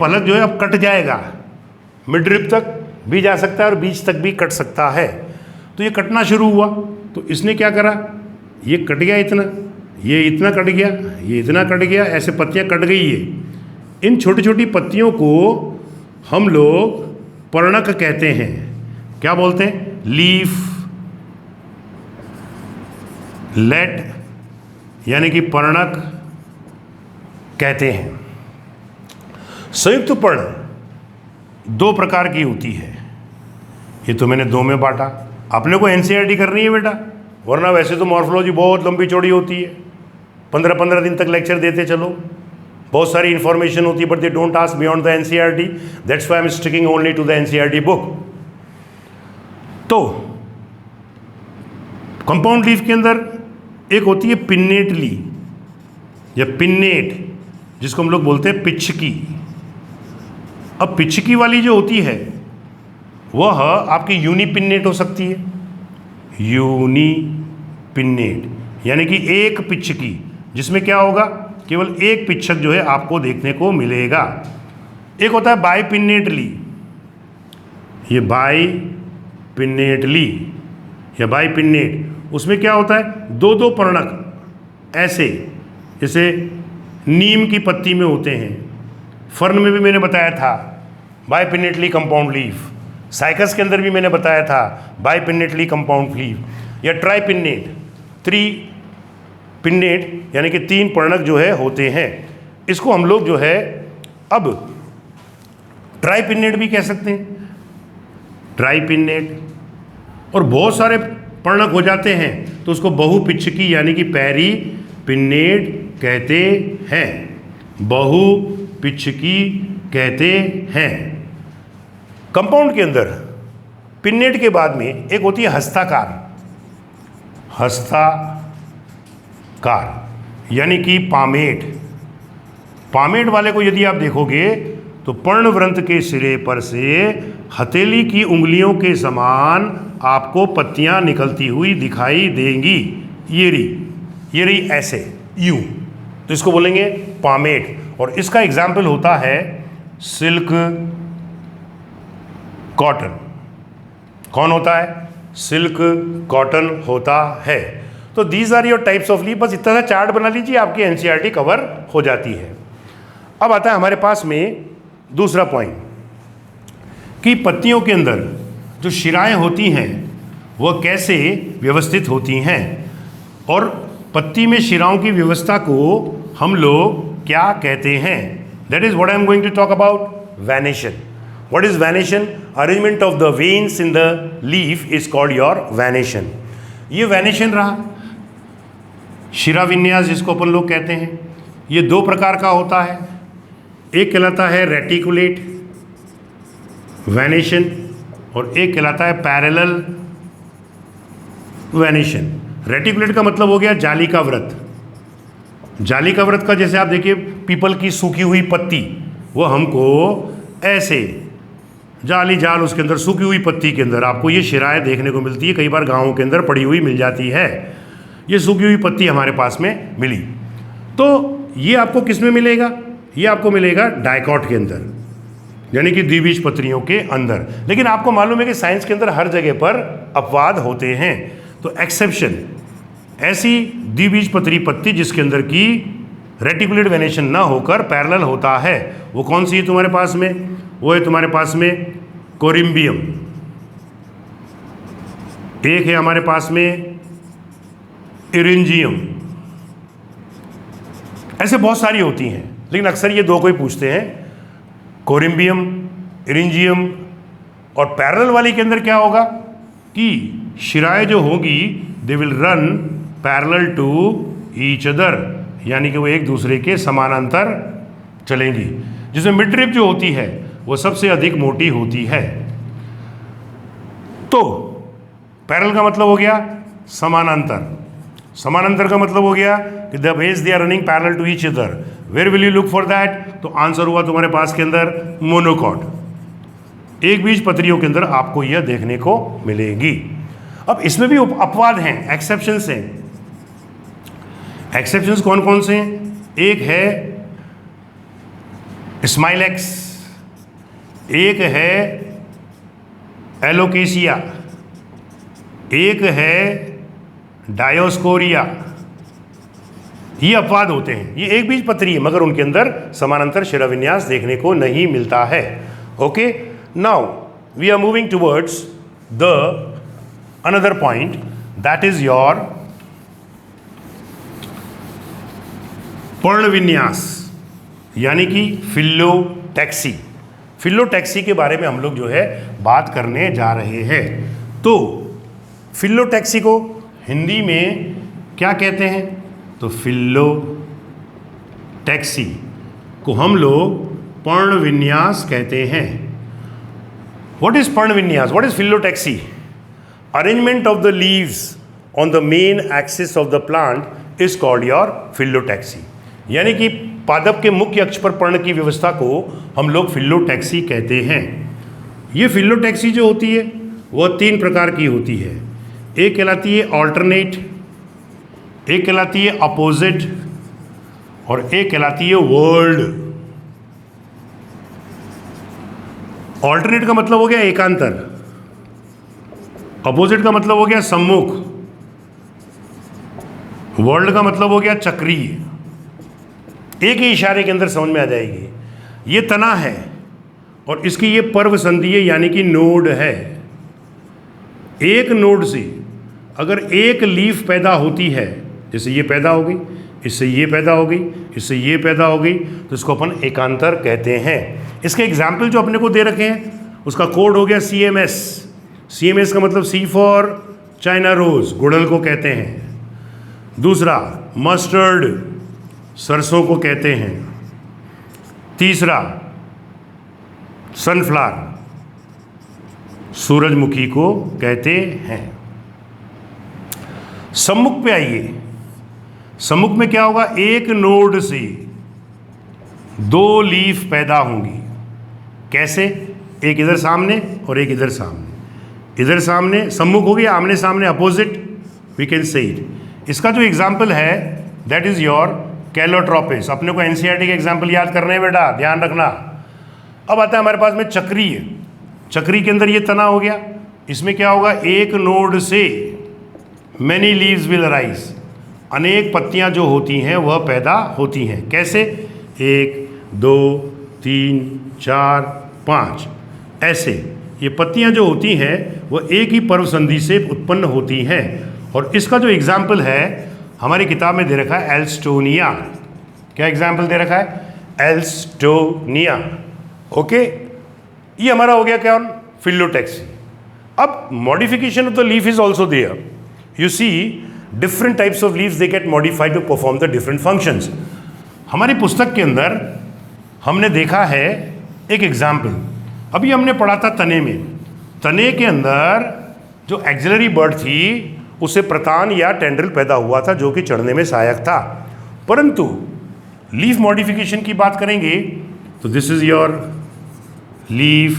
फलक जो है अब कट जाएगा, मिड रिब तक भी जा सकता है और बीच तक भी कट सकता है। तो ये कटना शुरू हुआ, तो इसने क्या करा, ये कट गया इतना, ये इतना कट गया, ये इतना कट गया, ऐसे पत्तियां कट गई है। इन छोटी छोटी पत्तियों को हम लोग पर्णक कहते हैं। क्या बोलते हैं? लीफ, लेट, यानी कि पर्णक कहते हैं। संयुक्त पर्ण दो प्रकार की होती है। ये तो मैंने दो में बांटा। अपने को एनसीईआरटी करनी है बेटा, वरना वैसे तो मॉर्फोलॉजी बहुत लंबी चौड़ी होती है, 15-15 दिन तक लेक्चर देते चलो, बहुत सारी इंफॉर्मेशन होती है, but they don't ask beyond the NCERT. That's why I am sticking only to the NCERT book. तो कंपाउंड लीफ के अंदर एक होती है पिन्नेट ली या पिन्नेट, जिसको हम लोग बोलते हैं पिच्छकी। अब पिच्छकी वाली जो होती है वह आपकी यूनिपिन्नेट हो सकती है, यूनिपिन्नेट, यानी कि एक पिच्छकी, जिसमें क्या होगा, केवल एक पिच्छक जो है आपको देखने को मिलेगा। एक होता है बाइपिन्नेट ली, ये बाइपिन्नेट ली या बाइपिन्नेट, उसमें क्या होता है, दो दो पर्णक ऐसे, जैसे नीम की पत्ती में होते हैं, फर्न में भी मैंने बताया था बाइपिन्नेटली कंपाउंड लीफ, साइकस के अंदर भी मैंने बताया था बाइपिन्नेटली कंपाउंड लीफ, या ट्राइपिन्नेट, थ्री पिन्नेट, यानी कि तीन पर्णक जो है होते हैं। इसको हम लोग जो है अब ट्राइपिन्नेट भी कह सकते हैं, ट्राइपिन्नेट। और बहुत सारे पर्णक हो जाते हैं तो उसको बहुपिच्छकी यानी कि पेरिपिन्नेट कहते हैं, बहुपिच्छकी कहते हैं। कंपाउंड के अंदर पिन्नेट के बाद में एक होती है हस्ताकार, हस्ताकार यानी कि पामेट। पामेट वाले को यदि आप देखोगे तो पर्णवृंत के सिरे पर से हथेली की उंगलियों के समान आपको पत्तियां निकलती हुई दिखाई देंगी। ये रही ऐसे, यूं, तो इसको बोलेंगे पामेट। और इसका एग्जाम्पल होता है सिल्क, कॉटन। कौन होता है? सिल्क, कॉटन होता है। तो these are your types of leaf. बस इतना सा चार्ट बना लीजिए, आपकी एनसीईआरटी कवर हो जाती है। अब आता है हमारे पास में दूसरा पॉइंट कि पत्तियों के अंदर जो शिराएं होती हैं वह कैसे व्यवस्थित होती हैं, और पत्ती में शिराओं की व्यवस्था को हम लोग क्या कहते हैं। That is what I am going to talk about, venation. What is venation? Arrangement of the veins in the leaf is called your venation. ये वेनेशन रहा, शिरा विन्यास जिसको अपन लोग कहते हैं। ये दो प्रकार का होता है, एक कहलाता है रेटिकुलेट वेनेशन और एक कहलाता है पैरेलल वेनेशन। रेटिकुलेट का मतलब हो गया जाली का व्रत। जाली का व्रत का जैसे आप देखिए पीपल की सूखी हुई पत्ती, वो हमको ऐसे जाली जाल, उसके अंदर सूखी हुई पत्ती के अंदर आपको ये शिराएं देखने को मिलती है। कई बार गाँवों के अंदर पड़ी हुई मिल जाती है। ये सूखी हुई पत्ती हमारे पास में मिली, तो ये आपको किस में मिलेगा? ये आपको मिलेगा डाइकॉट के अंदर, यानी कि द्विबीजपत्रियों के अंदर। लेकिन आपको मालूम है कि साइंस के अंदर हर जगह पर अपवाद होते हैं। तो एक्सेप्शन, ऐसी द्विबीजपत्री पत्ती जिसके अंदर की रेटिकुलेट वेनेशन ना होकर पैरेलल होता है, वो कौन सी है तुम्हारे पास में? वो है तुम्हारे पास में कोरिम्बियम। एक है हमारे पास में इरिंजियम। ऐसे बहुत सारी होती हैं, लेकिन अक्सर ये दो को ही पूछते हैं, कोरिम्बियम, इरिंजियम। और पैरेलल वाली के अंदर क्या होगा कि शिराएं जो होगी they will run parallel to each other, यानी कि वो एक दूसरे के समानांतर चलेंगी। जिसमें मिड रिब जो होती है वो सबसे अधिक मोटी होती है। तो पैरेलल का मतलब हो गया समानांतर, समानांतर का मतलब हो गया कि the waves they are running parallel to each other. Where will you look for that? तो आंसर हुआ तुम्हारे पास के अंदर मोनोकॉट। एक बीज पत्रियों के अंदर आपको यह देखने को मिलेगी। अब इसमें भी अपवाद हैं, एक्सेप्शंस हैं। एक्सेप्शंस कौन कौन से हैं? एक है स्माइलेक्स, एक है एलोकेशिया, एक है डायोस्कोरिया। ये अपवाद होते हैं, ये एक बीज पत्री है मगर उनके अंदर समानांतर शिराविन्यास देखने को नहीं मिलता है। Okay, now we are moving towards the another point, that is your पर्णविन्यास, यानी कि फिलोटैक्सी। फिलोटैक्सी के बारे में हम लोग जो है बात करने जा रहे हैं। तो फिलोटैक्सी को हिंदी में क्या कहते हैं? तो फिलोटैक्सी को हम लोग पर्णविन्यास कहते हैं। व्हाट इज पर्णविन्यास? What is phyllotaxy? Arrangement of the leaves on the main axis of the plant is called your phyllotaxy, यानी कि पादप के मुख्य अक्ष पर पर्ण की व्यवस्था को हम लोग फिलोटैक्सी कहते हैं। ये फिलोटैक्सी जो होती है वह 3 प्रकार की होती है। एक कहलाती है ऑल्टरनेट, एक कहलाती है अपोजिट और एक कहलाती है वर्ल्ड। ऑल्टरनेट का मतलब हो गया एकांतर, अपोजिट का मतलब हो गया सम्मुख, वर्ल्ड का मतलब हो गया चक्रीय। एक ही इशारे के अंदर समझ में आ जाएगी। ये तना है और इसकी ये पर्व संधि है, यानी कि नोड है। एक नोड से अगर एक लीफ पैदा होती है, जैसे ये पैदा हो गई, इससे ये पैदा हो गई, इससे ये पैदा हो गई, तो इसको अपन एकांतर कहते हैं। इसके एग्जाम्पल जो अपने को दे रखे हैं उसका कोड हो गया CMS। CMS का मतलब C फॉर चाइना रोज, गुड़हल को कहते हैं। दूसरा मस्टर्ड, सरसों को कहते हैं। तीसरा सनफ्लावर, सूरजमुखी को कहते हैं। सम्मुख पे आइए। सम्मुख में क्या होगा? एक नोड से 2 लीफ पैदा होंगी। कैसे? एक इधर सामने और एक इधर सामने। इधर सामने सम्मुख हो गया, आमने सामने opposite, we can say it. इसका जो एग्जाम्पल है दैट इज योर कैलोट्रोपिस। अपने को NCERT के एग्जाम्पल याद करने हैं बेटा, ध्यान रखना। अब आता है हमारे पास में चक्रीय। चक्री के अंदर ये तना हो गया, इसमें क्या होगा? एक नोड से मैनी लीव्स विल अराइज, अनेक पत्तियां जो होती हैं वह पैदा होती हैं। कैसे? 1 2 3 4 5 ऐसे ये पत्तियां जो होती हैं वह एक ही पर्व संधि से उत्पन्न होती हैं। और इसका जो एग्जाम्पल है हमारी किताब में दे रखा है एल्स्टोनिया। क्या एग्जाम्पल दे रखा है? एल्स्टोनिया। ओके, ये हमारा हो गया क्या? फिलोटैक्सी। अब modification of the leaf is also there. You see different types of leaves they get modified to perform the different functions. हमारी पुस्तक के अंदर हमने देखा है एक एग्जाम्पल, अभी हमने पढ़ा था तने में। तने के अंदर जो एक्सिलरी बर्ड थी उसे प्रतान या टेंड्रिल पैदा हुआ था जो कि चढ़ने में सहायक था। परंतु लीफ मॉडिफिकेशन की बात करेंगे तो this is your leaf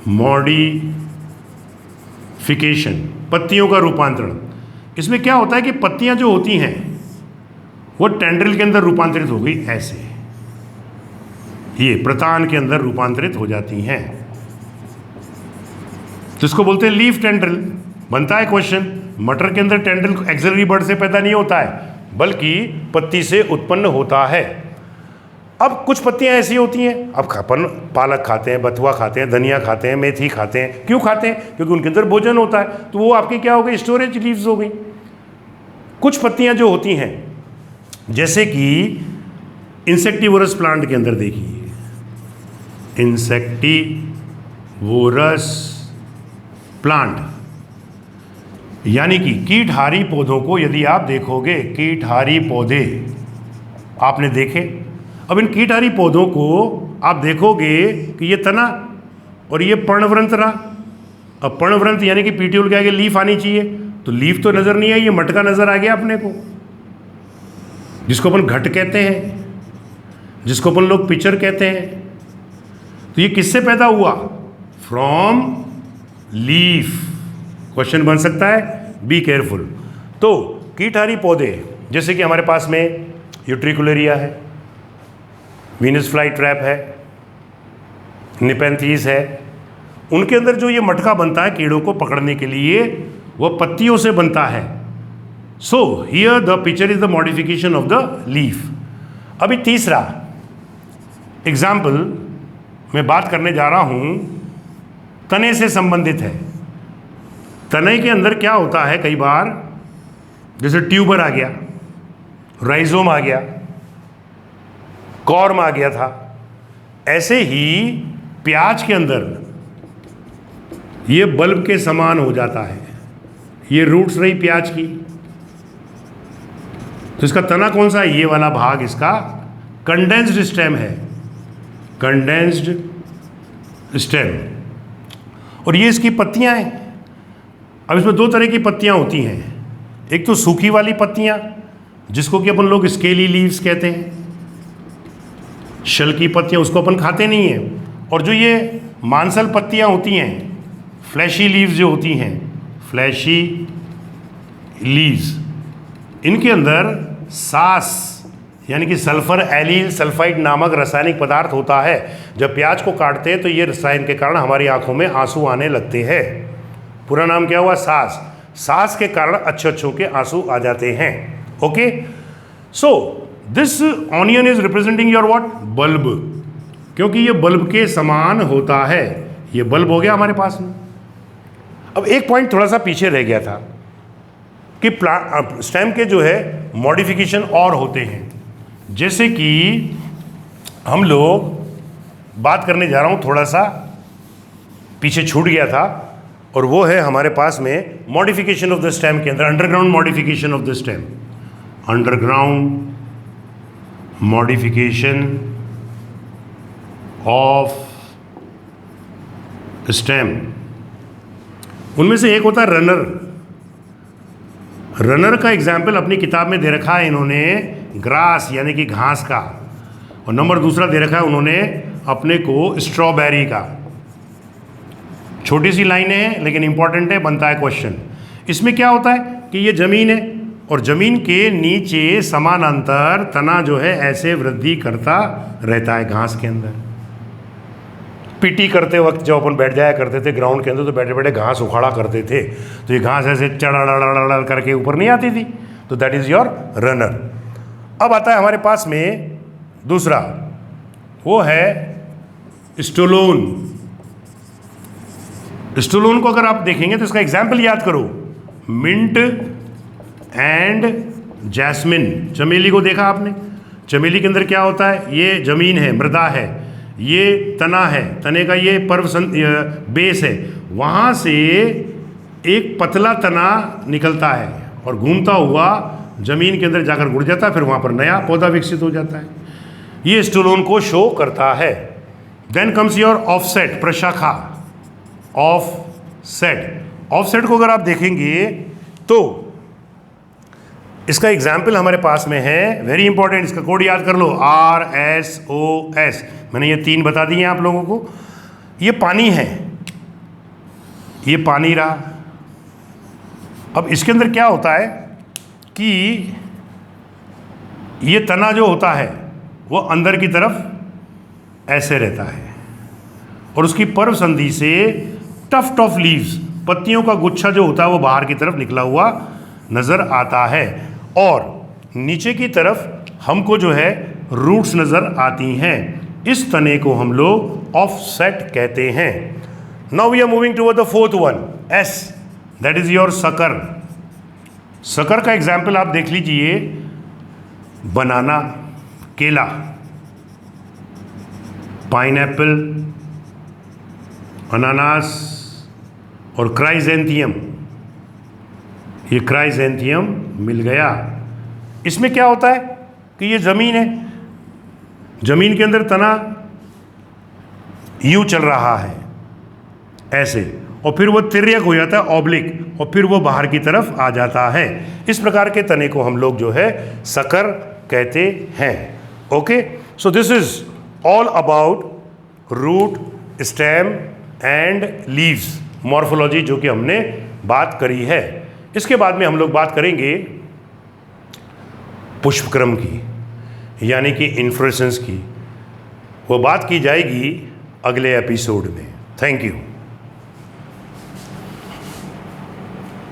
modification, पत्तियों का रूपांतरण। इसमें क्या होता है कि पत्तियां जो होती हैं वो टेंड्रिल के अंदर रूपांतरित हो गई, ऐसे ये प्रतान के अंदर रूपांतरित हो जाती हैं, जिसको बोलते हैं लीफ टेंड्रिल। बनता है क्वेश्चन, मटर के अंदर टेंड्रिल एक्सिलरी बर्ड से पैदा नहीं होता है बल्कि पत्ती से उत्पन्न होता है। अब कुछ पत्तियां ऐसी होती हैं, अब अपन पालक खाते हैं, बथुआ खाते हैं, धनिया खाते हैं, मेथी खाते हैं। क्यों खाते हैं? क्योंकि उनके अंदर भोजन होता है, तो वो आपकी क्या हो गई? स्टोरेज लीव्स हो गई। कुछ पत्तियां जो होती हैं जैसे कि इंसेक्टिवोरस प्लांट के अंदर देखिए, इंसेक्टिवोरस प्लांट यानी कि कीटहारी पौधों को यदि आप देखोगे, कीटहारी पौधे आपने देखे। अब इन कीटहारी पौधों को आप देखोगे कि ये तना और ये पर्णव्रंत रहा। अब पर्णव्रंत यानी कि पीट्यूल के आगे लीफ आनी चाहिए, तो लीफ तो नज़र नहीं आई, ये मटका नज़र आ गया अपने को, जिसको अपन घट कहते हैं, जिसको अपन लोग पिचर कहते हैं। तो ये किससे पैदा हुआ? From leaf. क्वेश्चन बन सकता है, बी केयरफुल। तो कीटहारी पौधे जैसे कि हमारे पास में यूट्रिकुलेरिया है, वीनस फ्लाई ट्रैप है, निपेंथीज है, उनके अंदर जो ये मटका बनता है कीड़ों को पकड़ने के लिए, वह पत्तियों से बनता है। So here the picture is the modification of the leaf. अभी तीसरा एग्जाम्पल मैं बात करने जा रहा हूं, तने से संबंधित है। तने के अंदर क्या होता है, कई बार जैसे ट्यूबर आ गया, राइजोम आ गया, कॉर्म आ गया था, ऐसे ही प्याज के अंदर ये बल्ब के समान हो जाता है। ये रूट्स रही प्याज की, तो इसका तना कौन सा है, ये वाला भाग इसका कंडेंस्ड स्टेम है, कंडेंस्ड स्टेम, और ये इसकी पत्तियां हैं। अब इसमें दो तरह की पत्तियां होती हैं, एक तो सूखी वाली पत्तियां जिसको कि अपन लोग स्केली लीव्स कहते हैं, शल की पत्तियां, उसको अपन खाते नहीं हैं। और जो ये मांसल पत्तियां होती हैं, फ्लैशी लीव्स जो होती हैं, फ्लैशी लीव्स, इनके अंदर सास यानी कि सल्फर एलील सल्फाइड नामक रासायनिक पदार्थ होता है। जब प्याज को काटते हैं तो ये रसायन के कारण हमारी आंखों में आंसू आने लगते हैं। पूरा नाम क्या हुआ, सास। सास के कारण अच्छों के आंसू आ जाते हैं। Okay, so this onion is representing your what, bulb, क्योंकि ये बल्ब के समान होता है। ये बल्ब हो गया हमारे पास में। अब एक पॉइंट थोड़ा सा पीछे रह गया था कि स्टेम के जो है मॉडिफिकेशन और होते हैं, जैसे कि हम लोग बात करने जा रहा हूं, थोड़ा सा पीछे छूट गया था, और वो है हमारे पास में मॉडिफिकेशन ऑफ द स्टेम के अंदर underground modification of the stem, underground modification of stem. उनमें से एक होता है रनर। रनर का एग्जाम्पल अपनी किताब में दे रखा है इन्होंने ग्रास यानी कि घास का, और नंबर दूसरा दे रखा है उन्होंने अपने को स्ट्रॉबेरी का। छोटी सी लाइनें हैं लेकिन इंपॉर्टेंट है, बनता है क्वेश्चन। इसमें क्या होता है कि ये जमीन है और जमीन के नीचे समानांतर तना जो है ऐसे वृद्धि करता रहता है घास के अंदर। पीटी करते वक्त जब अपन बैठ जाया करते थे ग्राउंड के अंदर, तो बैठे बैठे घास उखाड़ा करते थे, तो ये घास ऐसे चढ़ करके ऊपर नहीं आती थी, तो दैट इज योर रनर। अब आता है हमारे पास में दूसरा, वो है स्टोलोन। स्टोलोन को अगर आप देखेंगे तो इसका एग्जाम्पल याद करो, मिंट एंड जैस्मिन। चमेली को देखा आपने, चमेली के अंदर क्या होता है, ये जमीन है, मृदा है, ये तना है, तने का ये बेस है, वहाँ से एक पतला तना निकलता है और घूमता हुआ जमीन के अंदर जाकर गुड़ जाता है, फिर वहाँ पर नया पौधा विकसित हो जाता है। ये स्टोलोन को शो करता है। देन कम्स योर ऑफसेट, प्रशाखा, ऑफसेट। ऑफसेट को अगर आप देखेंगे तो इसका एग्जाम्पल हमारे पास में है, वेरी इंपॉर्टेंट, इसका कोड याद कर लो, RSOS। मैंने ये 3 बता दिए आप लोगों को। ये पानी है, ये पानी रहा। अब इसके अंदर क्या होता है कि ये तना जो होता है वो अंदर की तरफ ऐसे रहता है, और उसकी पर्व संधि से टफ्ट ऑफ लीव्स, पत्तियों का गुच्छा जो होता है वो बाहर की तरफ निकला हुआ नज़र आता है, और नीचे की तरफ हमको जो है रूट्स नज़र आती हैं। इस तने को हम लोग ऑफसेट कहते हैं। Now we are moving toward the fourth one, S, that is your sucker. Sucker का एग्जाम्पल आप देख लीजिए, बनाना, केला, पाइनएप्पल, अनानास और क्राइजेंथियम। ये क्राइजेंथियम मिल गया। इसमें क्या होता है कि ये ज़मीन है, ज़मीन के अंदर तना यूं चल रहा है ऐसे, और फिर वो तिर्यक हो जाता है, ऑब्लिक, और फिर वो बाहर की तरफ आ जाता है। इस प्रकार के तने को हम लोग जो है सकर कहते हैं। Okay, so this is all about root, stem and leaves, morphology जो कि हमने बात करी है। इसके बाद में हम लोग बात करेंगे पुष्पक्रम की, यानी कि इन्फ्लोरेसेंस की। वो बात की जाएगी अगले एपिसोड में। Thank you.